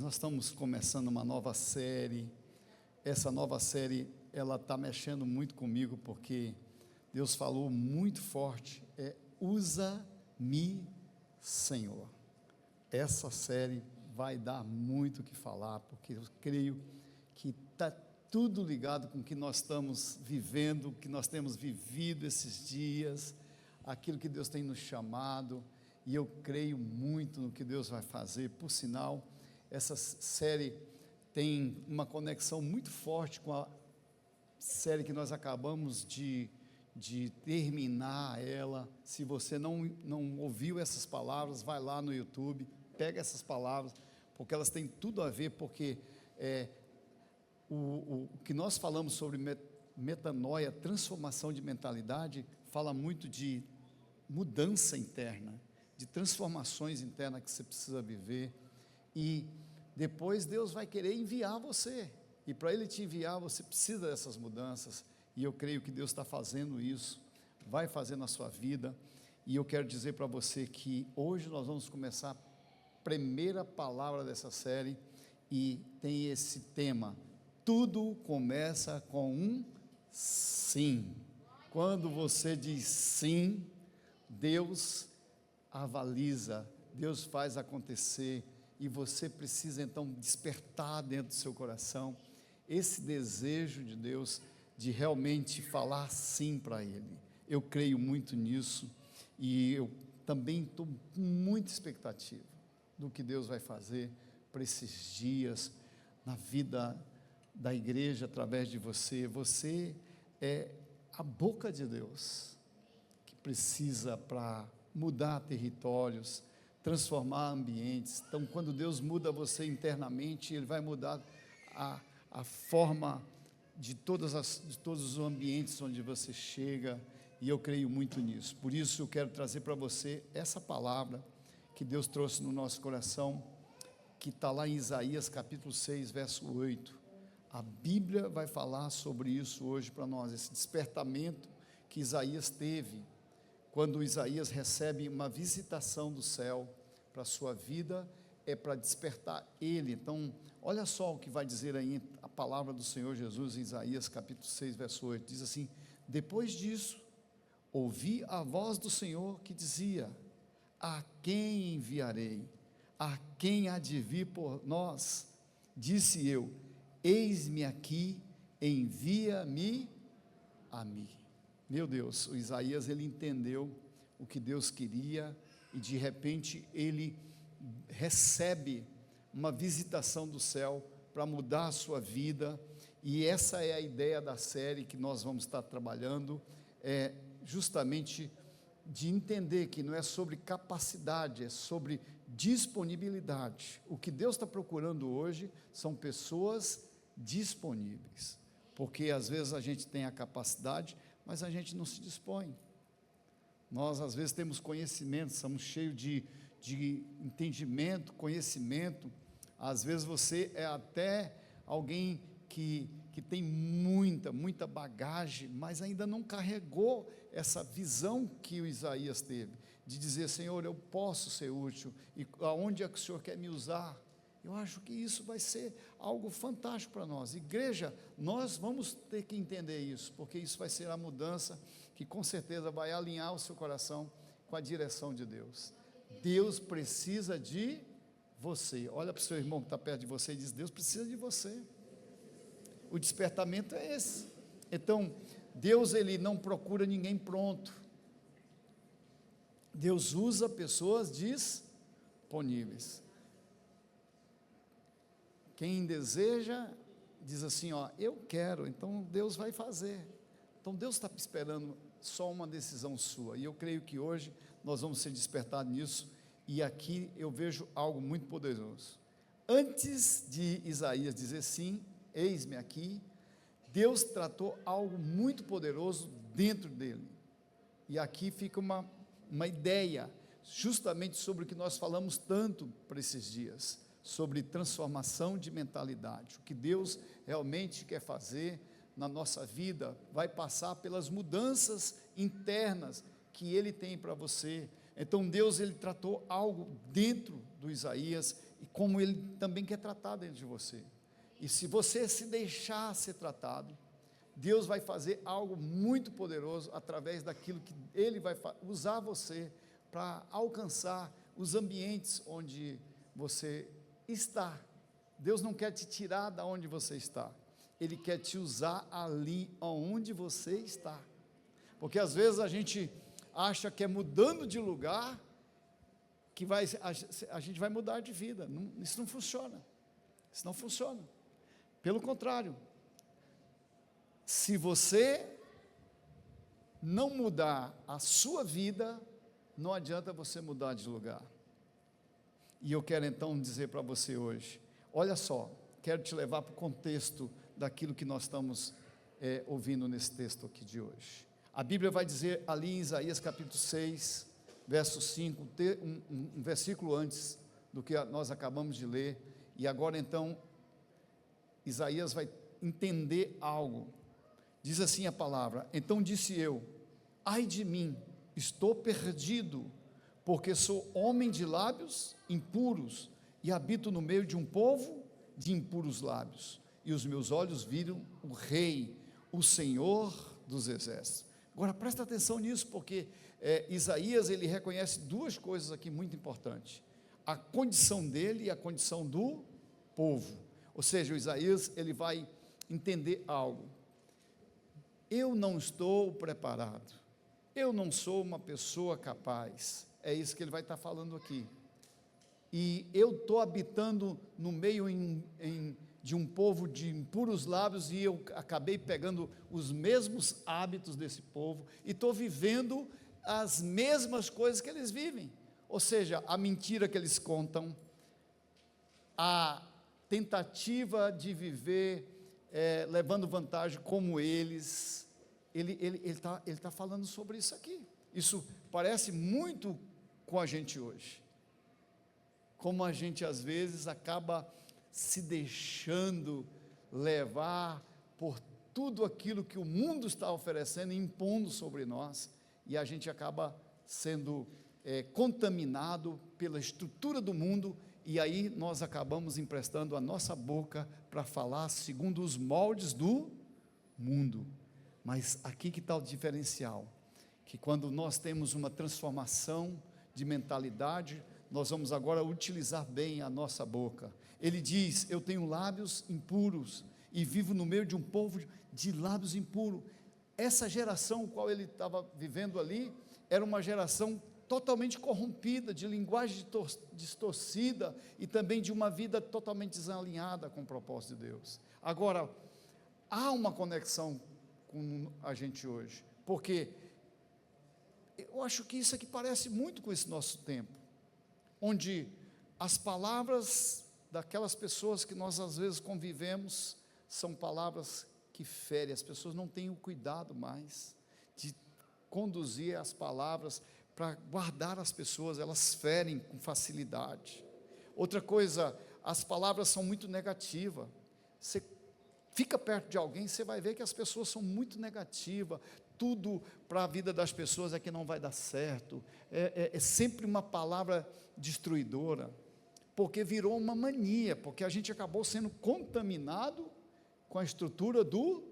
nós estamos começando uma nova série. Essa nova série, ela está mexendo muito comigo, porque Deus falou muito forte, usa-me, Senhor. Essa série vai dar muito o que falar, porque eu creio que está tudo ligado com o que nós estamos vivendo, o que nós temos vivido esses dias, aquilo que Deus tem nos chamado, e eu creio muito no que Deus vai fazer. Por sinal, essa série tem uma conexão muito forte com a série que nós acabamos de terminar ela. Se você não ouviu essas palavras, vai lá no YouTube, pega essas palavras, porque elas têm tudo a ver, porque o que nós falamos sobre metanoia, transformação de mentalidade, fala muito de mudança interna, de transformações internas que você precisa viver, e depois Deus vai querer enviar você, e para Ele te enviar, você precisa dessas mudanças, e eu creio que Deus está fazendo isso, vai fazer na sua vida. E eu quero dizer para você que hoje nós vamos começar a primeira palavra dessa série, e tem esse tema: tudo começa com um sim. Quando você diz sim, Deus avaliza, Deus faz acontecer, e você precisa então despertar dentro do seu coração esse desejo de Deus, de realmente falar sim para Ele. Eu creio muito nisso, e eu também estou com muita expectativa do que Deus vai fazer para esses dias, na vida da igreja, através de você. Você é a boca de Deus, que precisa para mudar territórios, transformar ambientes. Então, quando Deus muda você internamente, Ele vai mudar a forma de todos os ambientes onde você chega, e eu creio muito nisso. Por isso eu quero trazer para você essa palavra que Deus trouxe no nosso coração, que está lá em Isaías capítulo 6, verso 8. A Bíblia vai falar sobre isso hoje para nós, esse despertamento que Isaías teve, quando Isaías recebe uma visitação do céu para a sua vida, é para despertar ele. Então, olha só o que vai dizer aí a palavra do Senhor Jesus em Isaías capítulo 6, verso 8, diz assim: depois disso, ouvi a voz do Senhor que dizia: a quem enviarei? A quem há de vir por nós? Disse eu: eis-me aqui, envia-me a mim. Meu Deus, o Isaías, ele entendeu o que Deus queria, e de repente ele recebe uma visitação do céu para mudar a sua vida. E essa é a ideia da série que nós vamos estar trabalhando, justamente de entender que não é sobre capacidade, é sobre disponibilidade. O que Deus está procurando hoje são pessoas disponíveis, porque às vezes a gente tem a capacidade, mas a gente não se dispõe. Nós às vezes temos conhecimento, somos cheios de entendimento, conhecimento. Às vezes você é até alguém que tem muita bagagem, mas ainda não carregou essa visão que o Isaías teve, de dizer: Senhor, eu posso ser útil, e aonde é que o Senhor quer me usar? Eu acho que isso vai ser algo fantástico para nós. Igreja, nós vamos ter que entender isso, porque isso vai ser a mudança que com certeza vai alinhar o seu coração com a direção de Deus. Deus precisa de você. Olha para o seu irmão que está perto de você e diz: Deus precisa de você. O despertamento é esse. Então, Deus, ele não procura ninguém pronto. Deus usa pessoas disponíveis. Quem deseja, diz assim: ó, eu quero, então Deus vai fazer. Então Deus está esperando só uma decisão sua, e eu creio que hoje nós vamos ser despertados nisso. E aqui eu vejo algo muito poderoso. Antes de Isaías dizer sim, eis-me aqui, Deus tratou algo muito poderoso dentro dele, e aqui fica uma ideia, justamente sobre o que nós falamos tanto para esses dias, sobre transformação de mentalidade. O que Deus realmente quer fazer na nossa vida vai passar pelas mudanças internas que Ele tem para você. Então Deus, ele tratou algo dentro do Isaías, e como Ele também quer tratar dentro de você. E se você se deixar ser tratado, Deus vai fazer algo muito poderoso através daquilo que Ele vai usar você para alcançar os ambientes onde você está. Deus não quer te tirar da onde você está, Ele quer te usar ali onde você está, porque às vezes a gente acha que é mudando de lugar que a gente vai mudar de vida. Não, isso não funciona, isso não funciona. Pelo contrário, se você não mudar a sua vida, não adianta você mudar de lugar. E eu quero então dizer para você hoje, olha só, quero te levar para o contexto daquilo que nós estamos ouvindo nesse texto aqui de hoje. A Bíblia vai dizer ali em Isaías capítulo 6, verso 5, um versículo antes do que nós acabamos de ler, e agora então Isaías vai entender algo. Diz assim a palavra: então disse eu, ai de mim, estou perdido, porque sou homem de lábios impuros, e habito no meio de um povo de impuros lábios, e os meus olhos viram o Rei, o Senhor dos Exércitos. Agora presta atenção nisso, porque Isaías, ele reconhece duas coisas aqui muito importantes: a condição dele e a condição do povo. Ou seja, o Isaías, ele vai entender algo. Eu não estou preparado, eu não sou uma pessoa capaz, é isso que ele vai estar falando aqui, e eu estou habitando no meio de um povo de impuros lábios, e eu acabei pegando os mesmos hábitos desse povo, e estou vivendo as mesmas coisas que eles vivem, ou seja, a mentira que eles contam, a tentativa de viver levando vantagem como eles, ele está falando sobre isso aqui. Isso parece muito com a gente hoje, como a gente às vezes acaba se deixando levar por tudo aquilo que o mundo está oferecendo e impondo sobre nós, e a gente acaba sendo contaminado pela estrutura do mundo, e aí nós acabamos emprestando a nossa boca para falar segundo os moldes do mundo. Mas aqui que está o diferencial, que quando nós temos uma transformação de mentalidade, nós vamos agora utilizar bem a nossa boca. Ele diz: eu tenho lábios impuros e vivo no meio de um povo de lábios impuros. Essa geração qual ele estava vivendo ali, era uma geração totalmente corrompida, de linguagem distorcida, e também de uma vida totalmente desalinhada com o propósito de Deus. Agora, há uma conexão com a gente hoje, porque eu acho que isso aqui parece muito com esse nosso tempo, onde as palavras daquelas pessoas que nós às vezes convivemos, são palavras que ferem, as pessoas não têm o cuidado mais de conduzir as palavras para guardar as pessoas, elas ferem com facilidade. Outra coisa, as palavras são muito negativas. Você fica perto de alguém, você vai ver que as pessoas são muito negativas, tudo para a vida das pessoas é que não vai dar certo, é sempre uma palavra destruidora, porque virou uma mania, porque a gente acabou sendo contaminado com a estrutura do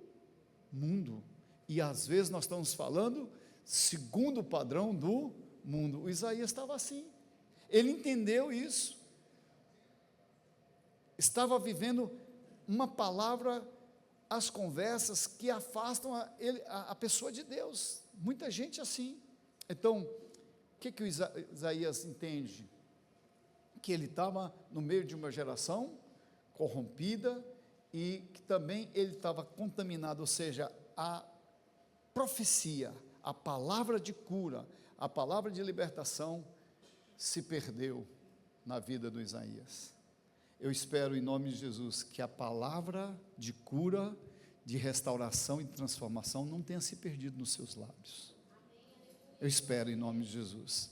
mundo, e às vezes nós estamos falando segundo o padrão do mundo. O Isaías estava assim, ele entendeu isso, estava vivendo uma palavra, as conversas que afastam a pessoa de Deus, muita gente assim. Então, o que o Isaías entende? Que ele estava no meio de uma geração corrompida, e que também ele estava contaminado, ou seja, a profecia, a palavra de cura, a palavra de libertação se perdeu na vida do Isaías. Eu espero em nome de Jesus que a palavra de cura, de restauração e de transformação não tenha se perdido nos seus lábios. Eu espero em nome de Jesus.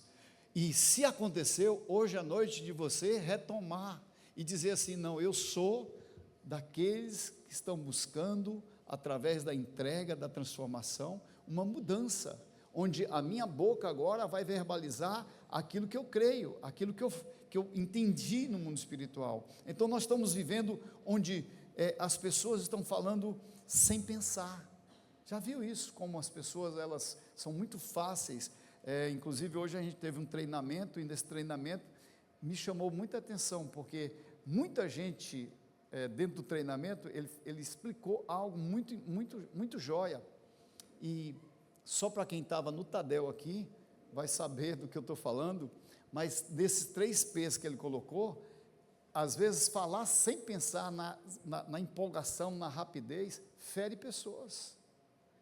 E se aconteceu, hoje à noite, de você retomar e dizer assim: não, eu sou daqueles que estão buscando, através da entrega, da transformação, uma mudança, onde a minha boca agora vai verbalizar aquilo que eu creio, aquilo que que eu entendi no mundo espiritual. Então nós estamos vivendo onde as pessoas estão falando sem pensar. Já viu isso? Como as pessoas, elas são muito fáceis. Inclusive hoje a gente teve um treinamento, e nesse treinamento me chamou muita atenção, porque muita gente, dentro do treinamento, ele explicou algo muito jóia. E só para quem estava no Tadel aqui, vai saber do que eu estou falando, mas desses 3 P's que ele colocou, às vezes falar sem pensar na empolgação, na rapidez, fere pessoas.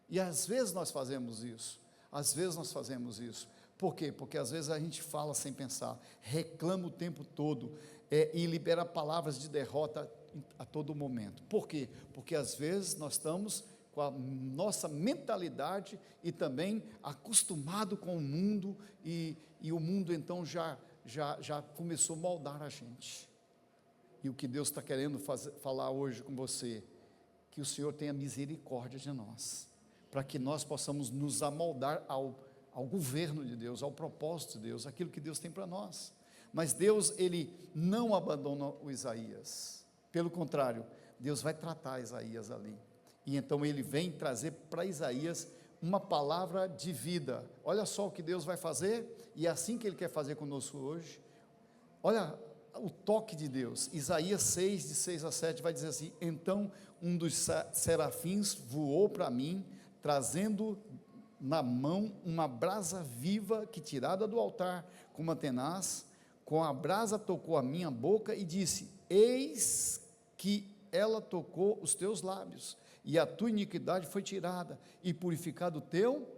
E às vezes nós fazemos isso. Por quê? Porque às vezes a gente fala sem pensar, reclama o tempo todo, e libera palavras de derrota a todo momento. Por quê? Porque às vezes nós estamos com a nossa mentalidade e também acostumado com o mundo, e o mundo então já começou a moldar a gente. E o que Deus está querendo falar hoje com você, que o Senhor tenha misericórdia de nós, para que nós possamos nos amoldar ao governo de Deus, ao propósito de Deus, aquilo que Deus tem para nós. Mas Deus, Ele não abandona o Isaías, pelo contrário, Deus vai tratar Isaías ali, e então Ele vem trazer para Isaías uma palavra de vida. Olha só o que Deus vai fazer, e é assim que Ele quer fazer conosco hoje. Olha o toque de Deus. Isaías 6, de 6 a 7, vai dizer assim: então um dos serafins voou para mim, trazendo na mão uma brasa viva que, tirada do altar com uma tenaz, com a brasa tocou a minha boca e disse: eis que ela tocou os teus lábios, e a tua iniquidade foi tirada, e purificado o teu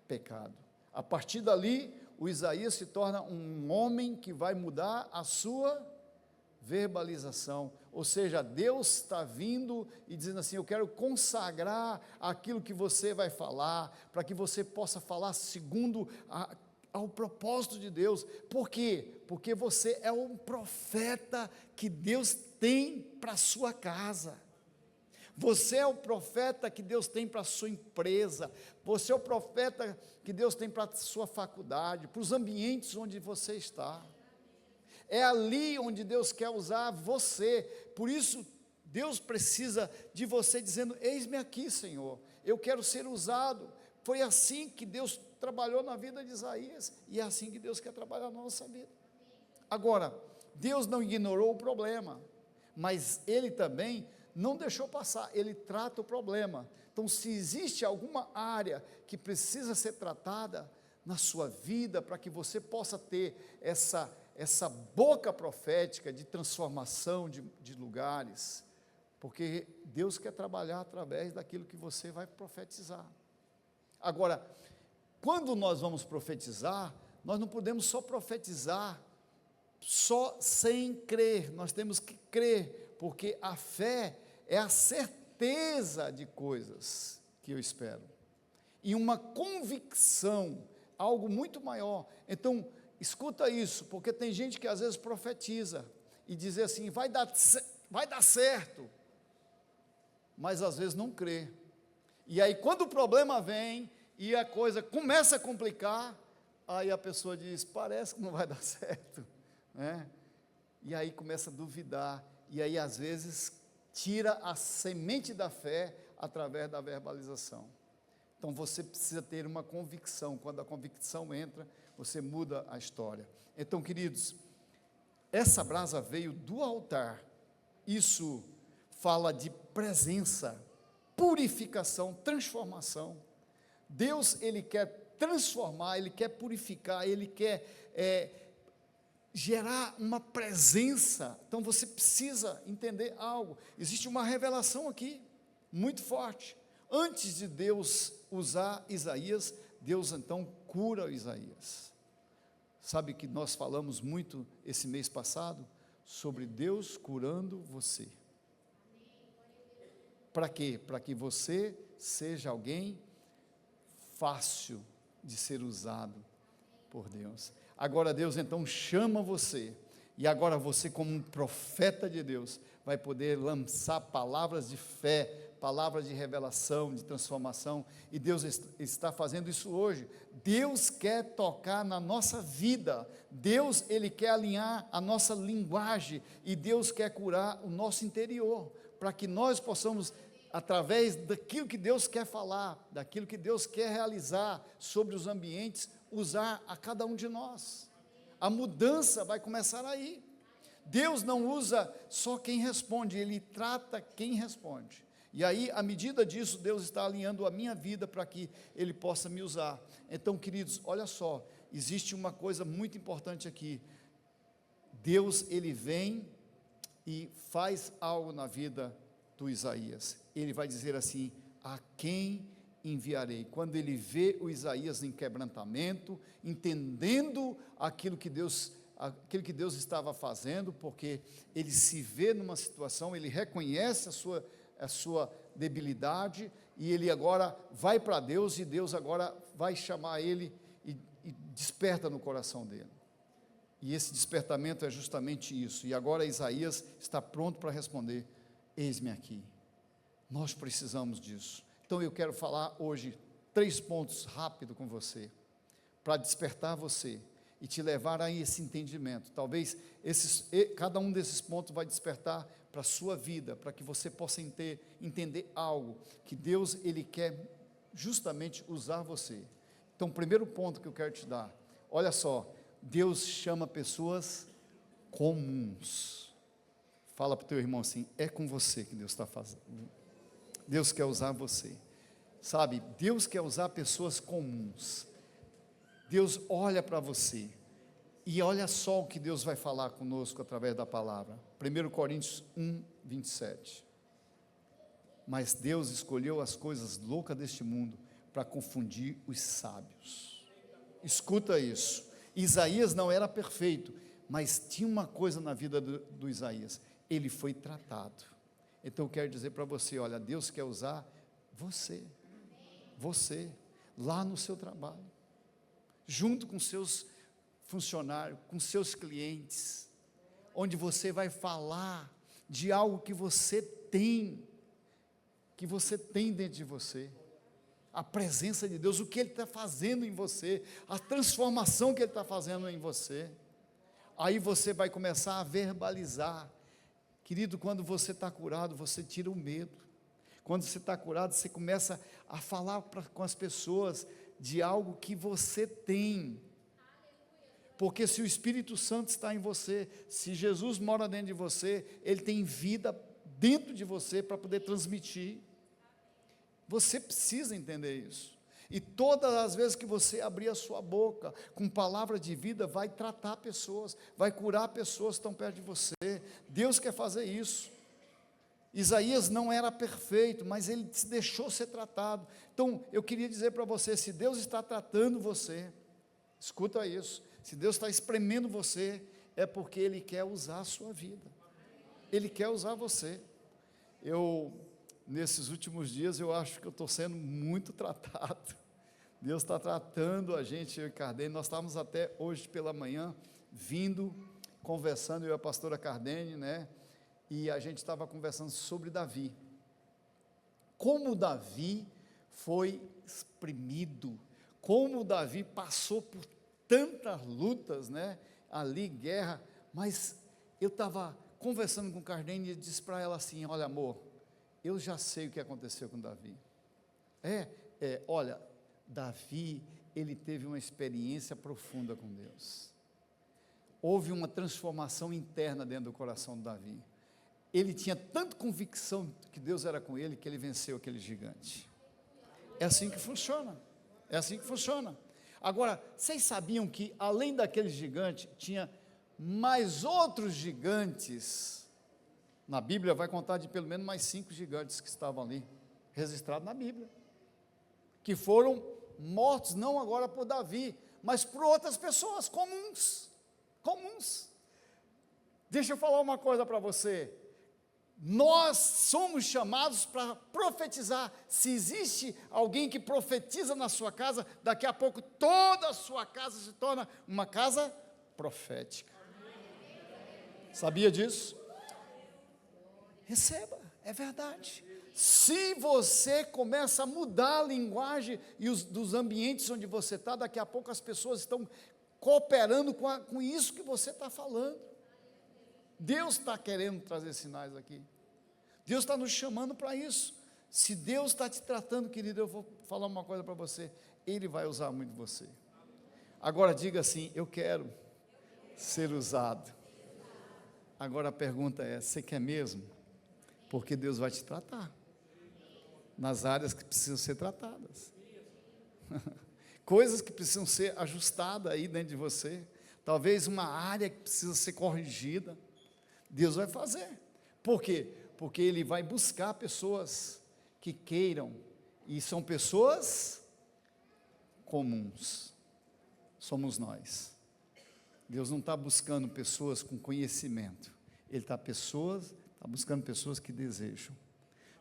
pecado. A partir dali, o Isaías se torna um homem que vai mudar a sua verbalização, ou seja, Deus está vindo e dizendo assim: eu quero consagrar aquilo que você vai falar, para que você possa falar segundo ao propósito de Deus. Por quê? Porque você é um profeta que Deus tem para a sua casa. Você é o profeta que Deus tem para a sua empresa. Você é o profeta que Deus tem para a sua faculdade, para os ambientes onde você está. É ali onde Deus quer usar você. Por isso, Deus precisa de você dizendo: eis-me aqui, Senhor, eu quero ser usado. Foi assim que Deus trabalhou na vida de Isaías, e é assim que Deus quer trabalhar na nossa vida. Agora, Deus não ignorou o problema, mas Ele também não deixou passar, Ele trata o problema. Então, se existe alguma área que precisa ser tratada na sua vida, para que você possa ter essa boca profética de transformação de lugares, porque Deus quer trabalhar através daquilo que você vai profetizar. Agora, quando nós vamos profetizar, nós não podemos só profetizar, só sem crer, nós temos que crer, porque a fé é a certeza de coisas que eu espero, e uma convicção, algo muito maior. Então, escuta isso, porque tem gente que às vezes profetiza, e diz assim: vai dar certo, mas às vezes não crê, e aí quando o problema vem, e a coisa começa a complicar, aí a pessoa diz: parece que não vai dar certo, né? E aí começa a duvidar, e aí às vezes tira a semente da fé através da verbalização. Então você precisa ter uma convicção. Quando a convicção entra, você muda a história. Então, queridos, essa brasa veio do altar. Isso fala de presença, purificação, transformação. Deus, Ele quer transformar, Ele quer purificar, Ele quer gerar uma presença. Então você precisa entender algo. Existe uma revelação aqui, muito forte. Antes de Deus usar Isaías, Deus então cura Isaías. Sabe que nós falamos muito esse mês passado sobre Deus curando você. Para quê? Para que você seja alguém fácil de ser usado por Deus. Agora Deus então chama você, e agora você, como um profeta de Deus, vai poder lançar palavras de fé palavra de revelação, de transformação, e Deus está fazendo isso hoje. Deus quer tocar na nossa vida, Deus, Ele quer alinhar a nossa linguagem, e Deus quer curar o nosso interior, para que nós possamos, através daquilo que Deus quer falar, daquilo que Deus quer realizar sobre os ambientes, usar a cada um de nós. A mudança vai começar aí. Deus não usa só quem responde, Ele trata quem responde. E aí, à medida disso, Deus está alinhando a minha vida para que Ele possa me usar. Então, queridos, olha só, existe uma coisa muito importante aqui. Deus, Ele vem e faz algo na vida do Isaías. Ele vai dizer assim: a quem enviarei? Quando ele vê o Isaías em quebrantamento, entendendo aquilo que Deus estava fazendo, porque ele se vê numa situação, ele reconhece a sua debilidade, e ele agora vai para Deus, e Deus agora vai chamar ele e desperta no coração dele. E esse despertamento é justamente isso. E agora Isaías está pronto para responder: eis-me aqui. Nós precisamos disso. Então eu quero falar hoje 3 pontos rápido com você, para despertar você e te levar a esse entendimento. Talvez cada um desses pontos vai despertar para a sua vida, para que você possa entender algo, que Deus, Ele quer justamente usar você. Então, o primeiro ponto que eu quero te dar, olha só, Deus chama pessoas comuns. Fala para o teu irmão assim: é com você que Deus está fazendo. Deus quer usar você. Sabe, Deus quer usar pessoas comuns. Deus olha para você, e olha só o que Deus vai falar conosco através da palavra. 1 Coríntios 1, 27. Mas Deus escolheu as coisas loucas deste mundo para confundir os sábios. Escuta isso. Isaías não era perfeito, mas tinha uma coisa na vida do Isaías: ele foi tratado. Então eu quero dizer para você: olha, Deus quer usar você, lá no seu trabalho, junto com seus funcionários, com seus clientes, onde você vai falar de algo que você tem dentro de você, a presença de Deus, o que Ele está fazendo em você, a transformação que Ele está fazendo em você. Aí você vai começar a verbalizar. Querido, quando você está curado, você tira o medo. Quando você está curado, você começa a falar com as pessoas de algo que você tem. Porque se o Espírito Santo está em você, se Jesus mora dentro de você, Ele tem vida dentro de você para poder transmitir. Você precisa entender isso. E todas as vezes que você abrir a sua boca com palavra de vida, vai tratar pessoas, vai curar pessoas que estão perto de você. Deus quer fazer isso. Isaías não era perfeito, mas ele se deixou ser tratado. Então, eu queria dizer para você: se Deus está tratando você, escuta isso, se Deus está espremendo você, é porque Ele quer usar a sua vida, Ele quer usar você. Nesses últimos dias, eu acho que eu estou sendo muito tratado. Deus está tratando a gente, eu e Cardene. Nós estávamos até hoje pela manhã, conversando, eu e a pastora Cardene, né? E a gente estava conversando sobre Davi. Como Davi foi exprimido, como Davi passou por tantas lutas, né? Ali, guerra. Mas eu estava conversando com Cardene e disse para ela assim: olha, amor, eu já sei o que aconteceu com Davi. Olha, Davi, ele teve uma experiência profunda com Deus. Houve uma transformação interna dentro do coração de Davi. Ele tinha tanta convicção que Deus era com ele, que ele venceu aquele gigante. É assim que funciona. É assim que funciona. Agora, vocês sabiam que além daquele gigante, tinha mais outros gigantes? Na Bíblia vai contar de pelo menos mais 5 gigantes que estavam ali, registrados na Bíblia, que foram mortos não agora por Davi, mas por outras pessoas comuns. Deixa eu falar uma coisa para você: nós somos chamados para profetizar. Se existe alguém que profetiza na sua casa, daqui a pouco toda a sua casa se torna uma casa profética. Sabia disso? Receba, é verdade. Se você começa a mudar a linguagem e dos ambientes onde você está, daqui a pouco as pessoas estão cooperando com isso que você está falando. Deus está querendo trazer sinais aqui. Deus está nos chamando para isso. Se Deus está te tratando, querido, eu vou falar uma coisa para você, Ele vai usar muito você. Agora diga assim: eu quero ser usado. Agora a pergunta é: você quer mesmo? Porque Deus vai te tratar nas áreas que precisam ser tratadas. Coisas que precisam ser ajustadas aí dentro de você. Talvez uma área que precisa ser corrigida. Deus vai fazer. Por quê? Porque Ele vai buscar pessoas que queiram, e são pessoas comuns. Somos nós. Deus não está buscando pessoas com conhecimento. Ele está buscando pessoas que desejam.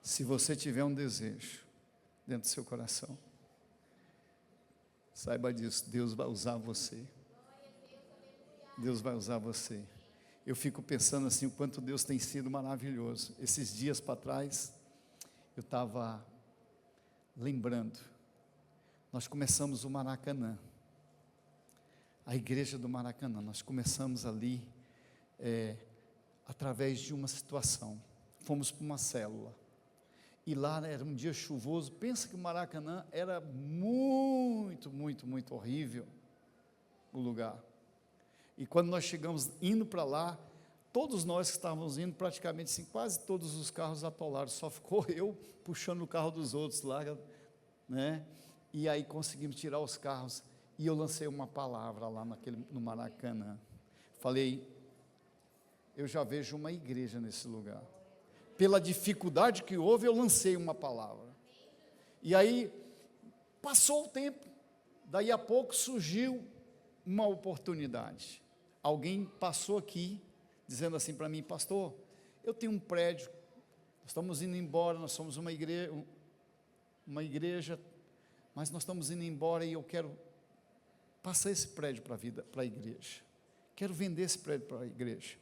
Se você tiver um desejo dentro do seu coração, saiba disso, Deus vai usar você. Deus vai usar você. Eu fico pensando assim, o quanto Deus tem sido maravilhoso. Esses dias para trás, eu estava lembrando, nós começamos o Maracanã, a igreja do Maracanã, nós começamos ali, através de uma situação, fomos para uma célula, e lá era um dia chuvoso. Pensa que o Maracanã era muito, muito, muito horrível, o lugar. E quando nós chegamos, indo para lá, todos nós que estávamos indo, praticamente assim, quase todos os carros atolaram, só ficou eu puxando o carro dos outros lá, né? E aí conseguimos tirar os carros, e eu lancei uma palavra lá no Maracanã. Falei: eu já vejo uma igreja nesse lugar. Pela dificuldade que houve, eu lancei uma palavra. E aí, passou o tempo, daí a pouco surgiu uma oportunidade. Alguém passou aqui, dizendo assim para mim: pastor, eu tenho um prédio, nós estamos indo embora, nós somos uma igreja, mas nós estamos indo embora e eu quero passar esse prédio para a igreja. Quero vender esse prédio para a igreja.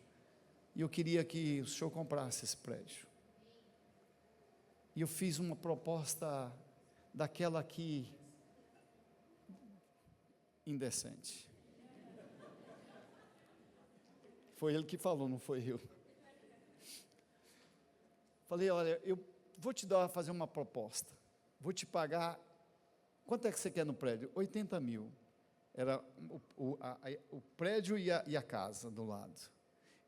E eu queria que o senhor comprasse esse prédio. E eu fiz uma proposta daquela que indecente. Foi ele que falou, não foi eu. Falei: olha, eu vou te fazer uma proposta. Vou te pagar. Quanto é que você quer no prédio? 80 mil. Era o prédio e a casa do lado.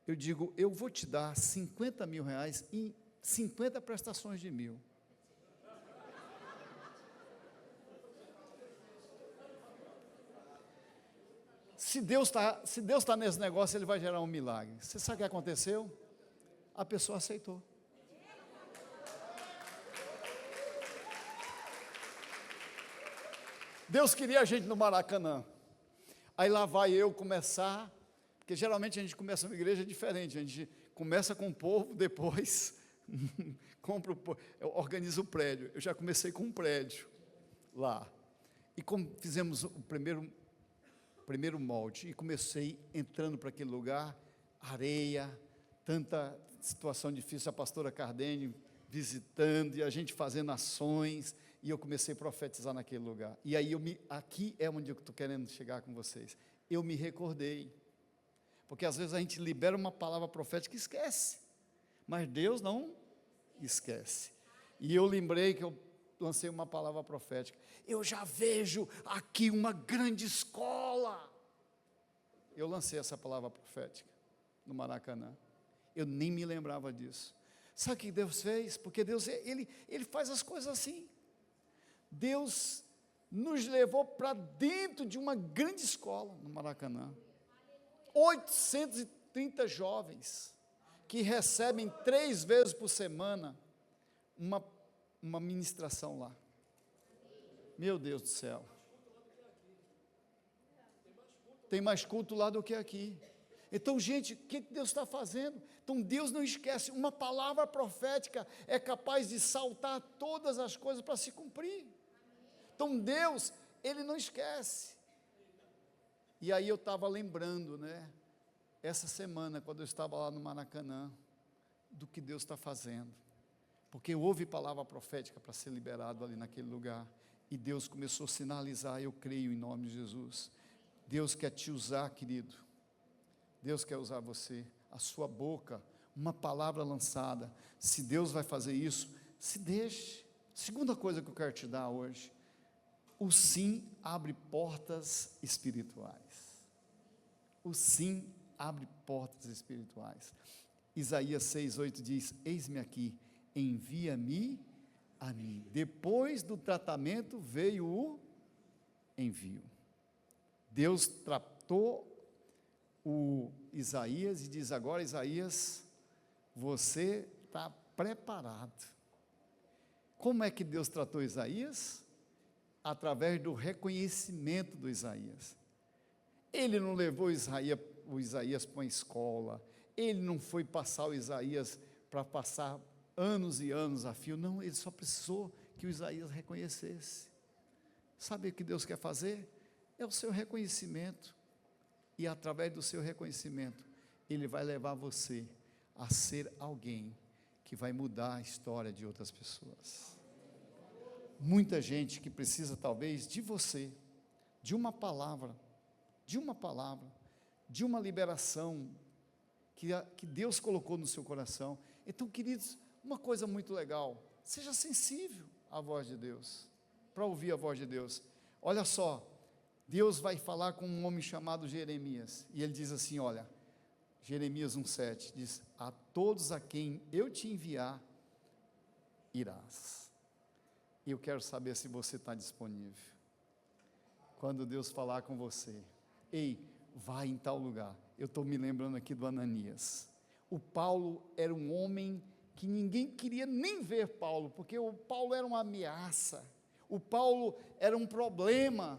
Eu digo: eu vou te dar 50 mil reais em 50 prestações de 1.000. Se Deus tá nesse negócio, Ele vai gerar um milagre. Você sabe o que aconteceu? A pessoa aceitou. Deus queria a gente no Maracanã. Aí lá vai eu começar, porque geralmente a gente começa uma igreja diferente, a gente começa com o povo, depois organiza o prédio. Eu já comecei com um prédio lá, e como fizemos o primeiro molde, e comecei entrando para aquele lugar, areia, tanta situação difícil, a pastora Cardene visitando, e a gente fazendo ações, e eu comecei a profetizar naquele lugar. E aí aqui é onde eu estou querendo chegar com vocês. Eu me recordei, porque às vezes a gente libera uma palavra profética e esquece, mas Deus não esquece. E eu lembrei que eu lancei uma palavra profética: eu já vejo aqui uma grande escola. Eu lancei essa palavra profética no Maracanã. Eu nem me lembrava disso. Sabe o que Deus fez? Porque Deus, Ele faz as coisas assim. Deus nos levou para dentro de uma grande escola no Maracanã. 830 jovens que recebem 3 vezes por semana uma ministração lá. Meu Deus do céu. Tem mais culto lá do que aqui. Então, gente, o que Deus está fazendo? Então, Deus não esquece. Uma palavra profética é capaz de saltar todas as coisas para se cumprir. Então, Deus, Ele não esquece. E aí eu estava lembrando, né? Essa semana, quando eu estava lá no Maracanã, do que Deus está fazendo, porque houve palavra profética para ser liberado ali naquele lugar, e Deus começou a sinalizar. Eu creio em nome de Jesus. Deus quer te usar, querido. Deus quer usar você, a sua boca, uma palavra lançada. Se Deus vai fazer isso, se deixe. Segunda coisa que eu quero te dar hoje: o sim abre portas espirituais. O sim abre portas espirituais. Isaías 6:8 diz: eis-me aqui, envia-me a mim. Depois do tratamento veio o envio. Deus tratou o Isaías e diz: agora, Isaías, você está preparado. Como é que Deus tratou Isaías? Através do reconhecimento do Isaías. Ele não levou o Isaías para uma escola, ele não foi passar o Isaías para passar anos e anos a fio, não, ele só precisou que o Isaías reconhecesse. Sabe o que Deus quer fazer? É o seu reconhecimento, e através do seu reconhecimento, Ele vai levar você a ser alguém que vai mudar a história de outras pessoas. Muita gente que precisa talvez de você, de uma palavra, de uma liberação que Deus colocou no seu coração. Então, queridos, uma coisa muito legal: seja sensível à voz de Deus, para ouvir a voz de Deus. Olha só, Deus vai falar com um homem chamado Jeremias, e ele diz assim, olha, Jeremias 1,7, diz: a todos a quem eu te enviar, irás. Eu quero saber se você está disponível. Quando Deus falar com você, ei, vai em tal lugar. Eu estou me lembrando aqui do Ananias. O Paulo era um homem que ninguém queria nem ver Paulo, porque o Paulo era uma ameaça, o Paulo era um problema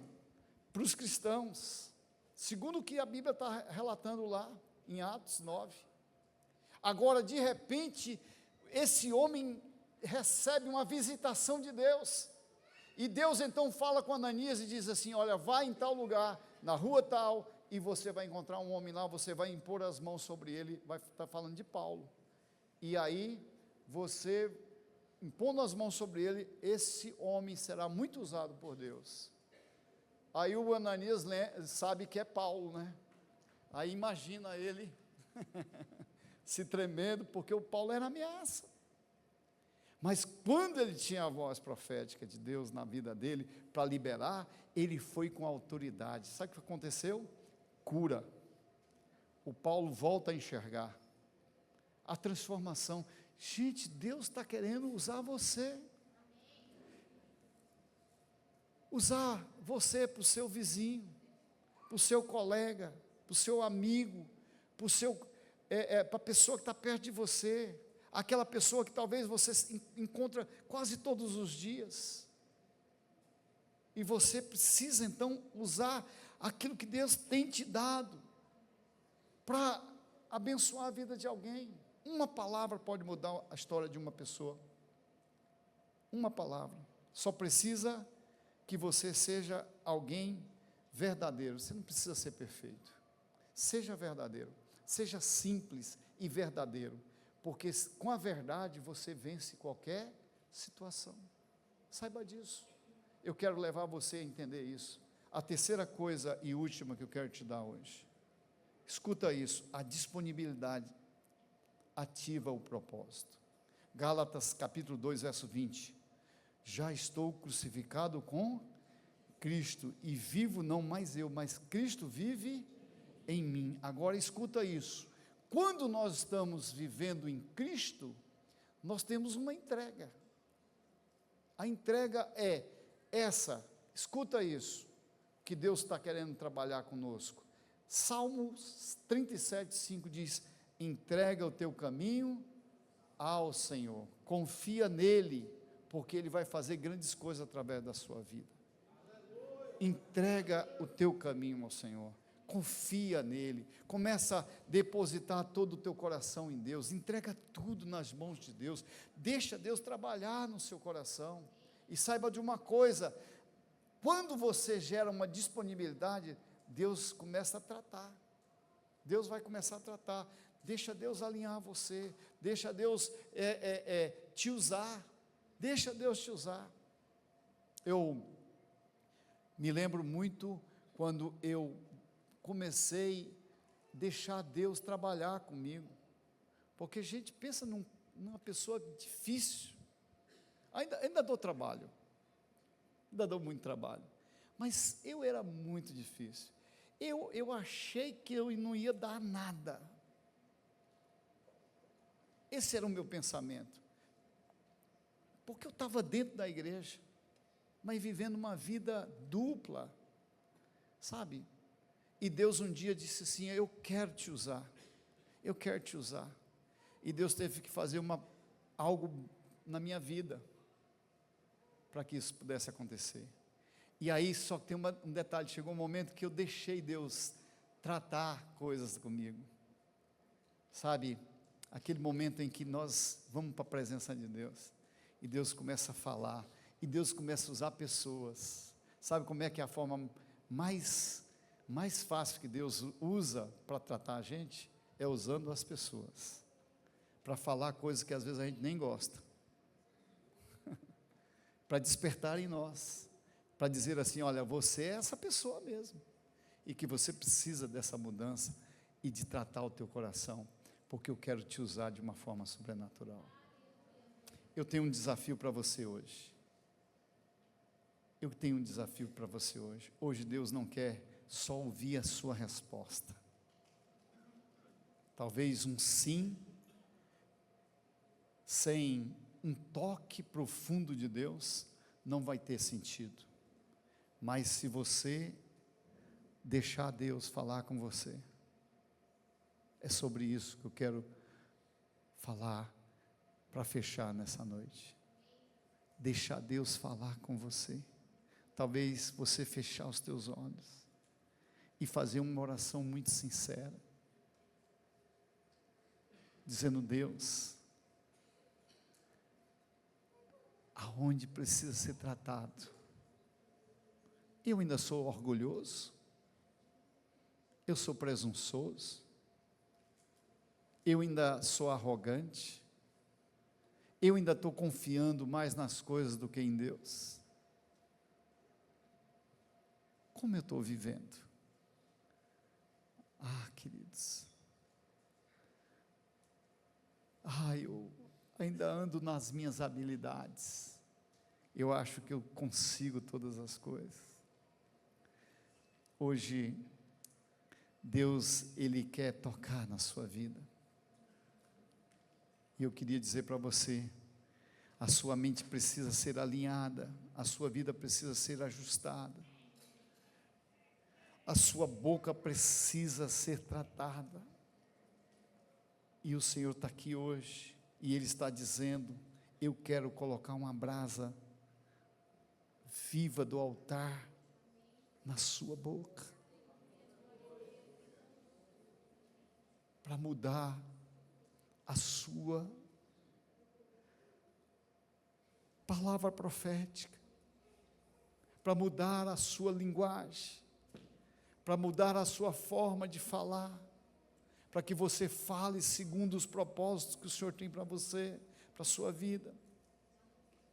para os cristãos, segundo o que a Bíblia está relatando lá, em Atos 9, agora de repente, esse homem recebe uma visitação de Deus, e Deus então fala com Ananias e diz assim, olha, vai em tal lugar, na rua tal, e você vai encontrar um homem lá, você vai impor as mãos sobre ele, vai estar falando de Paulo, e aí, você, impondo as mãos sobre ele, esse homem será muito usado por Deus. Aí o Ananias sabe que é Paulo, né? Aí imagina ele se tremendo, porque o Paulo era ameaça. Mas quando ele tinha a voz profética de Deus na vida dele, para liberar, ele foi com autoridade. Sabe o que aconteceu? Cura. O Paulo volta a enxergar. A transformação. Gente, Deus está querendo usar você. Usar você para o seu vizinho, para o seu colega, para o seu amigo, para a pessoa que está perto de você, aquela pessoa que talvez você encontra quase todos os dias, e você precisa então usar aquilo que Deus tem te dado, para abençoar a vida de alguém. Uma palavra pode mudar a história de uma pessoa, uma palavra, só precisa que você seja alguém verdadeiro. Você não precisa ser perfeito, seja verdadeiro, seja simples e verdadeiro, porque com a verdade você vence qualquer situação, saiba disso. Eu quero levar você a entender isso. A terceira coisa e última que eu quero te dar hoje, escuta isso: a disponibilidade ativa o propósito. Gálatas capítulo 2, verso 20, já estou crucificado com Cristo, e vivo não mais eu, mas Cristo vive em mim. Agora escuta isso: quando nós estamos vivendo em Cristo, nós temos uma entrega. A entrega é essa, escuta isso, que Deus está querendo trabalhar conosco. Salmos 37:5 diz: entrega o teu caminho ao Senhor, confia nele, porque Ele vai fazer grandes coisas através da sua vida. Entrega o teu caminho ao Senhor, confia nele, começa a depositar todo o teu coração em Deus, entrega tudo nas mãos de Deus, deixa Deus trabalhar no seu coração, e saiba de uma coisa: quando você gera uma disponibilidade, Deus começa a tratar, Deus vai começar a tratar, Deixa Deus alinhar você, deixa Deus te usar, deixa Deus te usar. Eu me lembro muito quando eu comecei a deixar Deus trabalhar comigo, porque a gente pensa numa pessoa difícil, ainda dou trabalho, ainda dou muito trabalho, mas eu era muito difícil, eu achei que eu não ia dar nada, esse era o meu pensamento, porque eu estava dentro da igreja, mas vivendo uma vida dupla, sabe, e Deus um dia disse assim, eu quero te usar, e Deus teve que fazer algo na minha vida, para que isso pudesse acontecer, e aí só tem um detalhe, chegou um momento que eu deixei Deus tratar coisas comigo, sabe, aquele momento em que nós vamos para a presença de Deus, e Deus começa a falar, e Deus começa a usar pessoas, sabe como é que é a forma mais fácil que Deus usa para tratar a gente? É usando as pessoas, para falar coisas que às vezes a gente nem gosta, para despertar em nós, para dizer assim, olha, você é essa pessoa mesmo, e que você precisa dessa mudança, e de tratar o teu coração, porque eu quero te usar de uma forma sobrenatural. Eu tenho um desafio para você hoje, hoje Deus não quer só ouvir a sua resposta, talvez um sim, sem um toque profundo de Deus, não vai ter sentido, mas se você deixar Deus falar com você, é sobre isso que eu quero falar, para fechar nessa noite, deixar Deus falar com você, talvez você fechar os teus olhos, e fazer uma oração muito sincera, dizendo, Deus, aonde precisa ser tratado, eu ainda sou orgulhoso, eu sou presunçoso, eu ainda sou arrogante, eu ainda estou confiando mais nas coisas do que em Deus, como eu estou vivendo? Queridos, eu ainda ando nas minhas habilidades, eu acho que eu consigo todas as coisas. Hoje, Deus, Ele quer tocar na sua vida, e eu queria dizer para você, a sua mente precisa ser alinhada, a sua vida precisa ser ajustada, a sua boca precisa ser tratada, e o Senhor está aqui hoje, e Ele está dizendo, eu quero colocar uma brasa viva do altar na sua boca, para mudar a sua palavra profética, para mudar a sua linguagem, para mudar a sua forma de falar, para que você fale segundo os propósitos que o Senhor tem para você, para a sua vida.